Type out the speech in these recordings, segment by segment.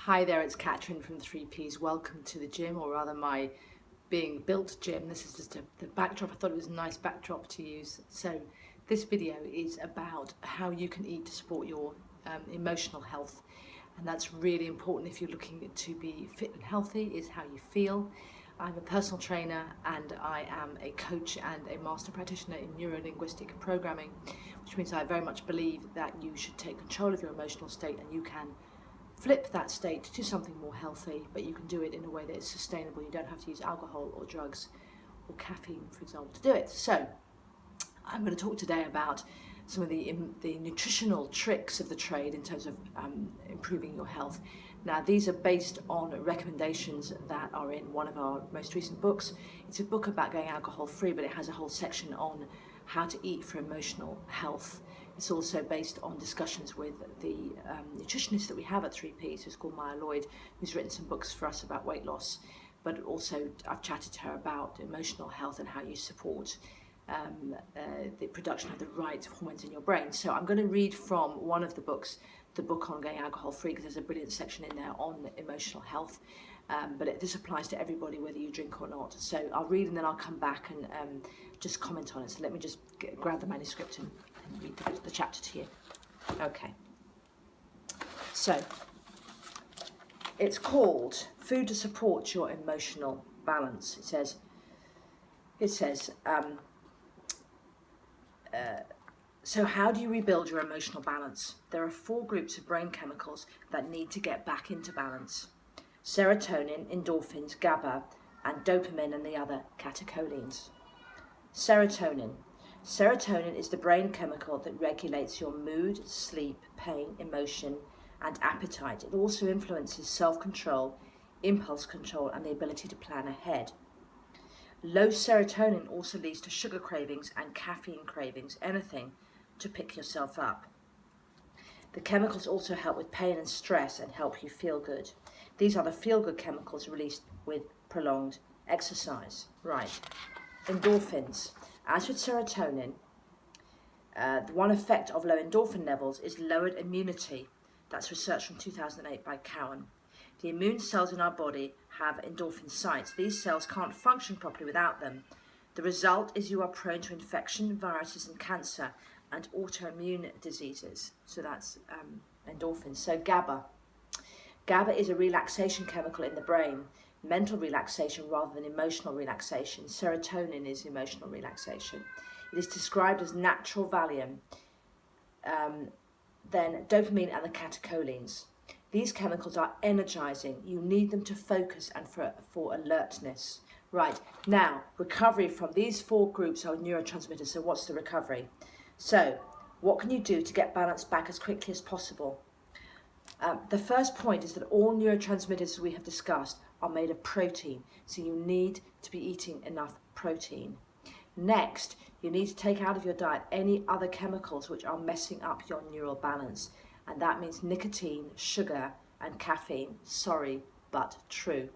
Hi there, it's Catrin from 3Ps. Welcome to the gym, or rather my being built gym. This is just the backdrop. I thought it was a nice backdrop to use. So this video is about how you can eat to support your emotional health. And that's really important if you're looking to be fit and healthy, is how you feel. I'm a personal trainer and I am a coach and a master practitioner in neuro-linguistic programming, which means I very much believe that you should take control of your emotional state and you can flip that state to something more healthy, but you can do it in a way that is sustainable. You don't have to use alcohol or drugs or caffeine, for example, to do it. So I'm going to talk today about some of the nutritional tricks of the trade in terms of improving your health. Now, these are based on recommendations that are in one of our most recent books. It's a book about going alcohol free, but it has a whole section on how to eat for emotional health. It's also based on discussions with the nutritionist that we have at 3Ps, who's called Maya Lloyd, who's written some books for us about weight loss. But also I've chatted to her about emotional health and how you support the production of the right hormones in your brain. So I'm going to read from one of the books, the book on going alcohol free, because there's a brilliant section in there on emotional health. But this applies to everybody, whether you drink or not. So I'll read and then I'll come back and just comment on it. So let me just grab the manuscript and read the chapter to you. Okay. So it's called Food to Support Your Emotional Balance. It says, so how do you rebuild your emotional balance? There are 4 groups of brain chemicals that need to get back into balance: serotonin, endorphins, GABBA, and dopamine, and the other catacholines. Serotonin. Serotonin is the brain chemical that regulates your mood, sleep, pain, emotion, and appetite. It also influences self-control, impulse control, and the ability to plan ahead. Low serotonin also leads to sugar cravings and caffeine cravings, anything to pick yourself up. The chemicals also help with pain and stress and help you feel good. These are the feel-good chemicals released with prolonged exercise. Right. Endorphins. As with serotonin, the one effect of low endorphin levels is lowered immunity. That's research from 2008 by Cowan. The immune cells in our body have endorphin sites. These cells can't function properly without them. The result is you are prone to infection, viruses, and cancer, and autoimmune diseases. So that's endorphins. So GABA. GABA is a relaxation chemical in the brain, mental relaxation rather than emotional relaxation. Serotonin is emotional relaxation. It is described as natural Valium. Then dopamine and the catacholines. These chemicals are energizing. You need them to focus and for alertness. Right, now, recovery from these 4 groups of neurotransmitters. So what's the recovery? So, what can you do to get balance back as quickly as possible? The first point is that all neurotransmitters we have discussed are made of protein. So you need to be eating enough protein. Next, you need to take out of your diet any other chemicals which are messing up your neural balance. And that means nicotine, sugar, and caffeine. Sorry, but true.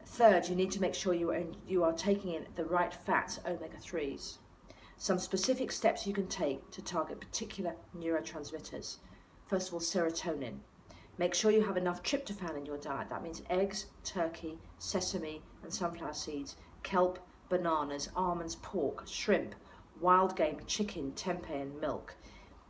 Third, you need to make sure you are taking in the right fats, omega-3s. Some specific steps you can take to target particular neurotransmitters. First of all, serotonin. Make sure you have enough tryptophan in your diet. That means eggs, turkey, sesame, and sunflower seeds, kelp, bananas, almonds, pork, shrimp, wild game, chicken, tempeh, and milk.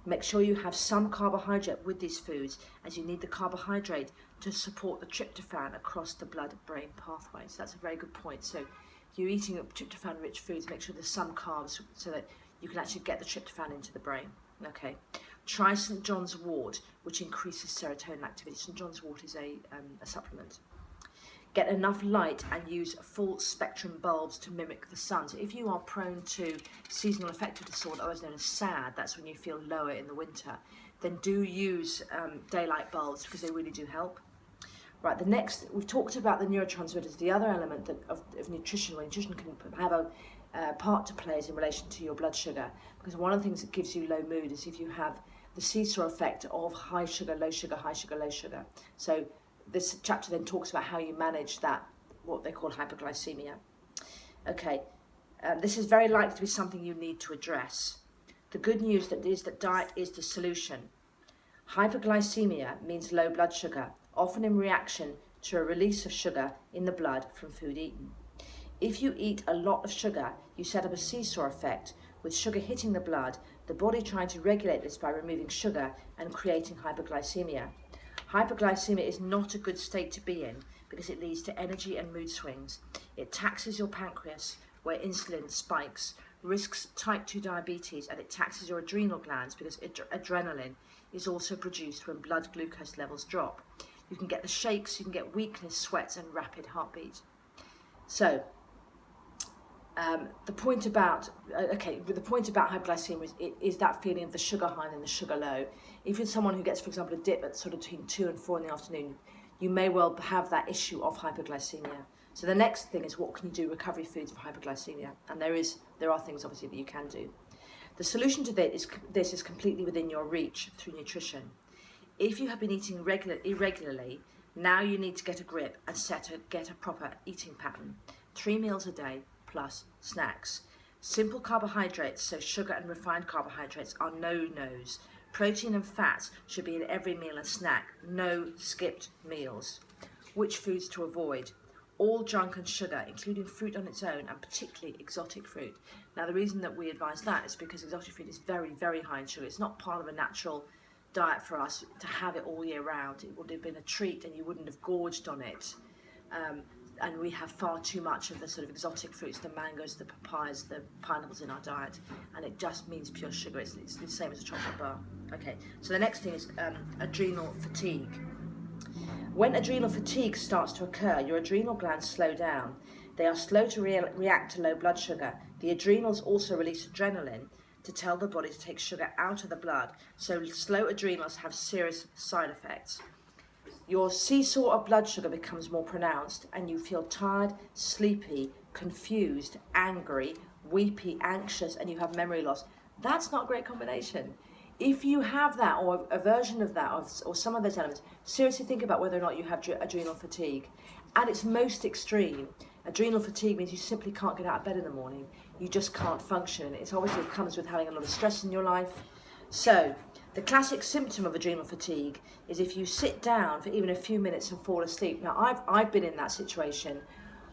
Make sure you have some carbohydrate with these foods, as you need the carbohydrate to support the tryptophan across the blood-brain pathway. So that's a very good point. So if you're eating tryptophan-rich foods, make sure there's some carbs so that you can actually get the tryptophan into the brain. Okay. Try St. John's wort, which increases serotonin activity. St. John's wort is a supplement. Get enough light and use full spectrum bulbs to mimic the sun. So if you are prone to seasonal affective disorder, otherwise known as SAD, that's when you feel lower in the winter, then do use daylight bulbs because they really do help. Right, the next, we've talked about the neurotransmitters. The other element of nutrition, where nutrition can have a part to play, is in relation to your blood sugar. Because one of the things that gives you low mood is if you have the seesaw effect of high sugar, low sugar, high sugar, low sugar. So this chapter then talks about how you manage that, what they call hyperglycemia. Okay, this is very likely to be something you need to address. The good news is that diet is the solution. Hyperglycemia means low blood sugar, often in reaction to a release of sugar in the blood from food eaten. If you eat a lot of sugar, you set up a seesaw effect, with sugar hitting the blood, the body trying to regulate this by removing sugar and creating hyperglycemia. Hyperglycemia is not a good state to be in because it leads to energy and mood swings. It taxes your pancreas, where insulin spikes, risks type 2 diabetes, and it taxes your adrenal glands because adrenaline is also produced when blood glucose levels drop. You can get the shakes, you can get weakness, sweats, and rapid heartbeat. So, the point about hypoglycemia is that feeling of the sugar high and the sugar low. If you're someone who gets, for example, a dip at sort of between 2 and 4 in the afternoon, you may well have that issue of hypoglycemia. So the next thing is, what can you do? Recovery foods for hypoglycemia, and there are things obviously that you can do. The solution to this is completely within your reach through nutrition. If you have been eating irregularly, now you need to get a grip and get a proper eating pattern. 3 meals a day plus snacks. Simple carbohydrates, so sugar and refined carbohydrates, are no-nos. Protein and fats should be in every meal and snack. No skipped meals. Which foods to avoid? All junk and sugar, including fruit on its own, and particularly exotic fruit. Now, the reason that we advise that is because exotic fruit is very, very high in sugar. It's not part of a natural diet for us to have it all year round. It would have been a treat and you wouldn't have gorged on it. And we have far too much of the sort of exotic fruits, the mangoes, the papayas, the pineapples in our diet, and it just means pure sugar. It's the same as a chocolate bar. Okay, so the next thing is adrenal fatigue. When adrenal fatigue starts to occur, your adrenal glands slow down. They are slow to react to low blood sugar. The adrenals also release adrenaline to tell the body to take sugar out of the blood, so slow adrenals have serious side effects. Your seesaw of blood sugar becomes more pronounced and you feel tired, sleepy, confused, angry, weepy, anxious, and you have memory loss. That's not a great combination. If you have that, or a version of that, or some of those elements, seriously think about whether or not you have adrenal fatigue. At its most extreme, adrenal fatigue means you simply can't get out of bed in the morning. You just can't function. It obviously comes with having a lot of stress in your life. So, the classic symptom of adrenal fatigue is if you sit down for even a few minutes and fall asleep. Now, I've been in that situation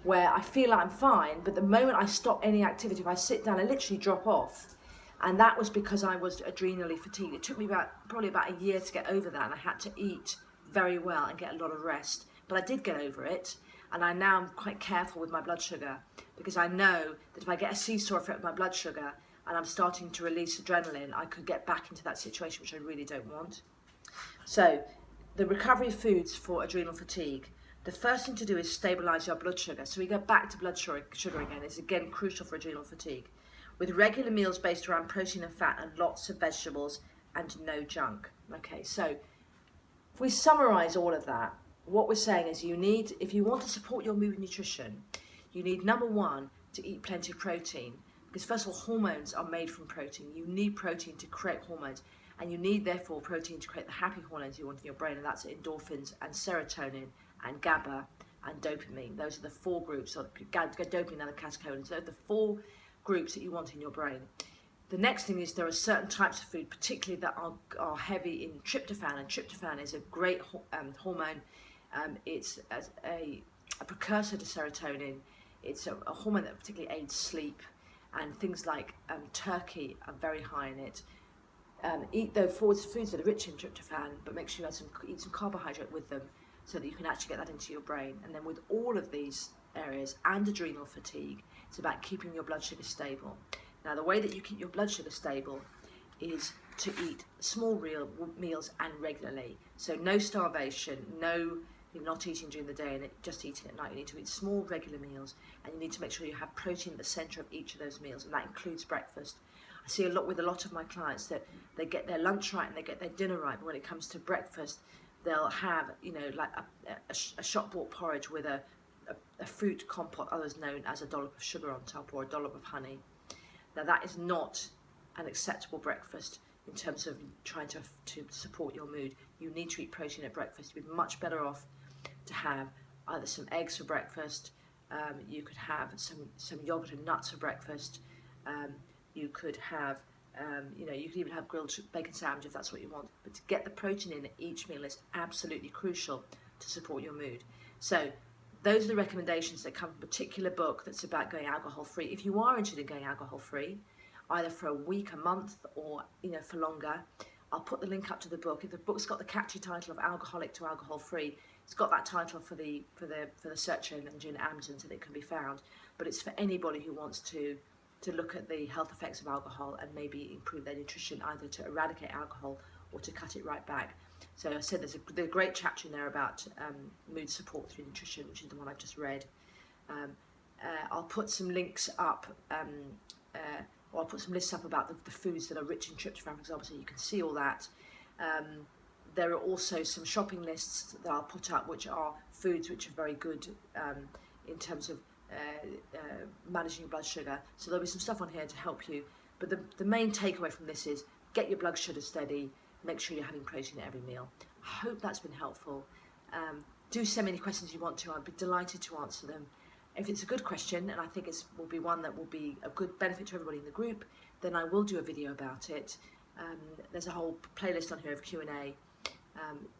where I feel like I'm fine, but the moment I stop any activity, if I sit down, I literally drop off. And that was because I was adrenally fatigued. It took me probably about a year to get over that, and I had to eat very well and get a lot of rest. But I did get over it, and I now am quite careful with my blood sugar because I know that if I get a seesaw effect with my blood sugar, and I'm starting to release adrenaline, I could get back into that situation, which I really don't want. So, the recovery foods for adrenal fatigue. The first thing to do is stabilise your blood sugar. So we go back to blood sugar again. It's again crucial for adrenal fatigue. With regular meals based around protein and fat and lots of vegetables and no junk. Okay, so if we summarise all of that, what we're saying is if you want to support your mood and nutrition, you need, number one, to eat plenty of protein. Because first of all, hormones are made from protein. You need protein to create hormones, and you need therefore protein to create the happy hormones you want in your brain, and that's endorphins and serotonin and GABBA and dopamine. Those are the 4 groups, or dopamine and the catacholines. Those are the 4 groups that you want in your brain. The next thing is there are certain types of food, particularly that are heavy in tryptophan, and tryptophan is a great hormone. It's a precursor to serotonin. It's a hormone that particularly aids sleep. And things like turkey are very high in it. Eat those foods that are rich in tryptophan, but make sure you eat some carbohydrate with them so that you can actually get that into your brain. And then with all of these areas and adrenal fatigue, it's about keeping your blood sugar stable. Now, the way that you keep your blood sugar stable is to eat small meals and regularly. So no starvation, you're not eating during the day and just eating at night. You need to eat small, regular meals, and you need to make sure you have protein at the centre of each of those meals, and that includes breakfast. I see with a lot of my clients that they get their lunch right and they get their dinner right, but when it comes to breakfast, they'll have, like a shop-bought porridge with a fruit compote, others known as a dollop of sugar on top, or a dollop of honey. Now, that is not an acceptable breakfast in terms of trying to support your mood. You need to eat protein at breakfast. You'd be much better off to have either some eggs for breakfast, you could have some yogurt and nuts for breakfast, you could have You know, you can even have grilled bacon sandwich if that's what you want. But to get the protein in at each meal is absolutely crucial to support your mood. So those are the recommendations that come from a particular book that's about going alcohol free. If you are interested in going alcohol free, either for a week, a month, or you know, for longer, I'll put the link up to the book. If the book's got the catchy title of Alcoholic to Alcohol Free, it's got that title for the search engine Amazon, so that it can be found. But it's for anybody who wants to look at the health effects of alcohol and maybe improve their nutrition, either to eradicate alcohol or to cut it right back. So I said there's a great chapter in there about mood support through nutrition, which is the one I've just read. I'll put some links up, or I'll put some lists up about the foods that are rich in tryptophan, for example, so you can see all that. There are also some shopping lists that I'll put up, which are foods which are very good in terms of managing your blood sugar. So there'll be some stuff on here to help you. But the main takeaway from this is get your blood sugar steady, make sure you're having protein at every meal. I hope that's been helpful. Do send me any questions you want to. I'd be delighted to answer them. If it's a good question, and I think it will be one that will be of good benefit to everybody in the group, then I will do a video about it. There's a whole playlist on here of Q&A.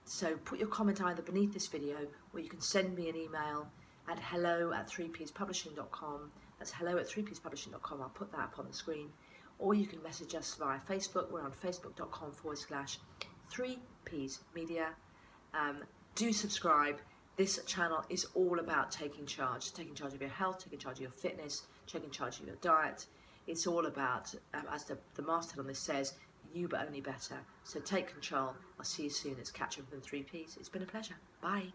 So put your comment either beneath this video, or you can send me an email at hello@3pspublishing.com. That's hello@3pspublishing.com. I'll put that up on the screen. Or you can message us via Facebook. We're on facebook.com/3Ps Media. Do subscribe. This channel is all about taking charge of your health, taking charge of your fitness, taking charge of your diet. It's all about, as the masthead on this says, you but only better. So take control. I'll see you soon. It's Catrin from 3Ps. It's been a pleasure. Bye.